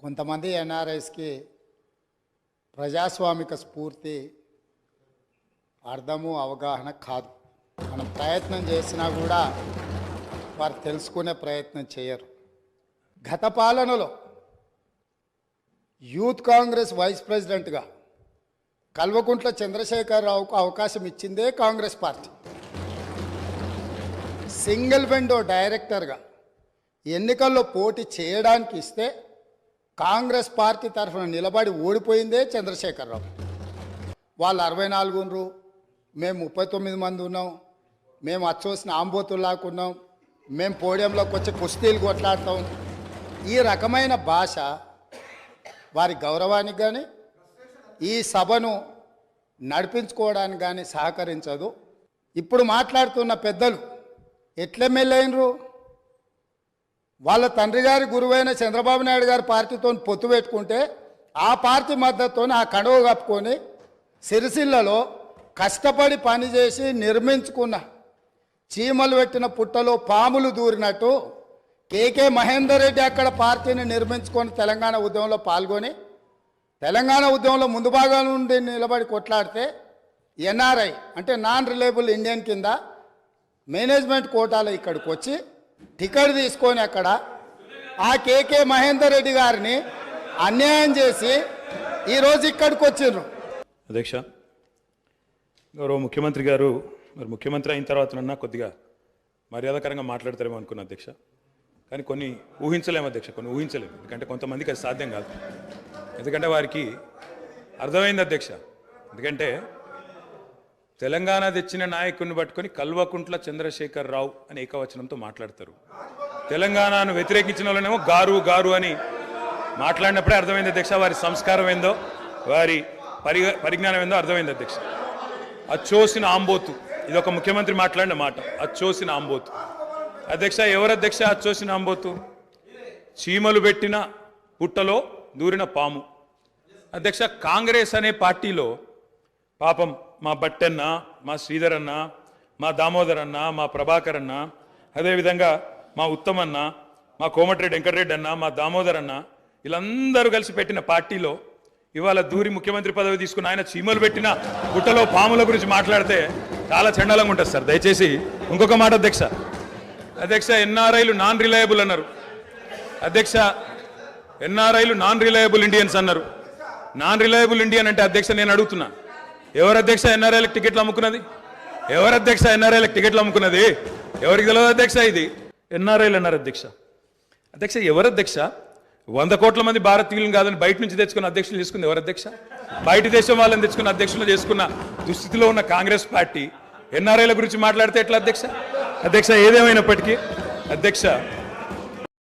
కొంతమంది ఎన్ఆర్ఐస్కి ప్రజాస్వామిక స్ఫూర్తి అర్థము అవగాహన కాదు. మనం ప్రయత్నం చేసినా కూడా వారు తెలుసుకునే ప్రయత్నం చేయరు. గత పాలనలో యూత్ కాంగ్రెస్ వైస్ ప్రెసిడెంట్గా కల్వకుంట్ల చంద్రశేఖరరావుకు అవకాశం ఇచ్చిందే కాంగ్రెస్ పార్టీ. సింగిల్ విండో డైరెక్టర్గా ఎన్నికల్లో పోటీ చేయడానికి ఇస్తే కాంగ్రెస్ పార్టీ తరఫున నిలబడి ఓడిపోయిందే చంద్రశేఖరరావు. వాళ్ళు 64 ఉన్నారు, మేము 39 మంది ఉన్నాం, మేము అచ్చోసిన ఆంబోతుల్లాకున్నాం, మేము పోడియంలోకి వచ్చి కుస్తీలు కొట్లాడతాం. ఈ రకమైన భాష వారి గౌరవానికి కానీ ఈ సభను నడిపించుకోవడానికి కానీ సహకరించదు. ఇప్పుడు మాట్లాడుతున్న పెద్దలు ఎట్లెమ్మెల్యేనరు? వాళ్ళ తండ్రి గారి గురువైన చంద్రబాబు నాయుడు గారి పార్టీతో పొత్తు పెట్టుకుంటే ఆ పార్టీ మద్దతుతో ఆ కండువ కప్పుకొని సిరిసిల్లలో కష్టపడి పనిచేసి నిర్మించుకున్న చీమలు పెట్టిన పుట్టలో పాములు దూరినట్టు కేకే మహేందర్ రెడ్డి అక్కడ పార్టీని నిర్మించుకొని తెలంగాణ ఉద్యమంలో పాల్గొని తెలంగాణ ఉద్యమంలో ముందు భాగం నుండి నిలబడి కొట్లాడితే ఎన్ఆర్ఐ అంటే నాన్ రిలయబుల్ ఇండియన్ కింద మేనేజ్మెంట్ కోటాలో ఇక్కడికి వచ్చి టికెట్ తీసుకొని అక్కడ ఆ కేకే మహేందర్ రెడ్డి గారిని అన్యాయం చేసి ఈరోజు ఇక్కడికి వచ్చిండ్రు. అధ్యక్ష, గౌరవ ముఖ్యమంత్రి గారు మరి ముఖ్యమంత్రి అయిన తర్వాతనన్నా కొద్దిగా మర్యాదకరంగా మాట్లాడతారేమో అనుకున్నా అధ్యక్ష. కానీ కొన్ని ఊహించలేము అధ్యక్ష, కొన్ని ఊహించలేము. ఎందుకంటే కొంతమందికి అది సాధ్యం కాదు. ఎందుకంటే వారికి అర్థమైంది అధ్యక్ష. ఎందుకంటే తెలంగాణ తెచ్చిన నాయకుడిని పట్టుకొని కల్వకుంట్ల చంద్రశేఖరరావు అని ఏకవచనంతో మాట్లాడతారు. తెలంగాణను వ్యతిరేకించిన వాళ్ళనేమో గారు గారు అని మాట్లాడినప్పుడే అర్థమైంది అధ్యక్ష వారి సంస్కారం ఏందో, వారి పరిజ్ఞానం ఏందో అర్థమైంది అధ్యక్ష. అచ్చోసిన ఆంబోతు, ఇది ఒక ముఖ్యమంత్రి మాట్లాడిన మాట. అచ్చోసిన ఆంబోతు అధ్యక్ష. ఎవరు అధ్యక్ష అచ్చోసిన ఆంబోతు? చీమలు పెట్టిన పుట్టలో దూరిన పాము అధ్యక్ష. కాంగ్రెస్ అనే పార్టీలో పాపం మా బట్టన్న, మా శ్రీధర్ అన్న, మా దామోదర్ అన్న, మా ప్రభాకర్ అన్న, అదేవిధంగా మా ఉత్తమన్న, మా కోమటిరెడ్డి వెంకటరెడ్డి అన్న, మా దామోదర్ అన్న, వీళ్ళందరూ కలిసి పెట్టిన పార్టీలో ఇవాళ దూరి ముఖ్యమంత్రి పదవి తీసుకుని ఆయన చీమలు పెట్టిన గుట్టలో పాముల గురించి మాట్లాడితే చాలా చండాలంగా ఉంటుంది సార్. దయచేసి ఇంకొక మాట అధ్యక్ష. అధ్యక్ష, ఎన్ఆర్ఐలు నాన్ రిలయబుల్ అన్నారు అధ్యక్ష. ఎన్ఆర్ఐలు నాన్ రిలయబుల్ ఇండియన్స్ అన్నారు. నాన్ రిలయబుల్ ఇండియన్ అంటే అధ్యక్ష నేను అడుగుతున్నా, ఎవరు అధ్యక్ష ఎన్ఆర్ఐలకు టికెట్లు అమ్ముకున్నది? ఎవరు అధ్యక్ష ఎన్ఆర్ఐలకు టికెట్లు అమ్ముకున్నది? ఎవరికి తెలియదు అధ్యక్ష. ఇది ఎన్ఆర్ఐలు అన్నారు అధ్యక్ష. అధ్యక్ష ఎవరు అధ్యక్ష? 100 కోట్ల మంది భారతీయులను కాదని బయట నుంచి తెచ్చుకున్న అధ్యక్షులు చేసుకుంది ఎవరు అధ్యక్ష? బయట దేశం వాళ్ళని తెచ్చుకున్న అధ్యక్షులు చేసుకున్న దుస్థితిలో ఉన్న కాంగ్రెస్ పార్టీ ఎన్ఆర్ఐల గురించి మాట్లాడితే ఎట్లా అధ్యక్ష? అధ్యక్ష ఏదేమైనప్పటికీ అధ్యక్ష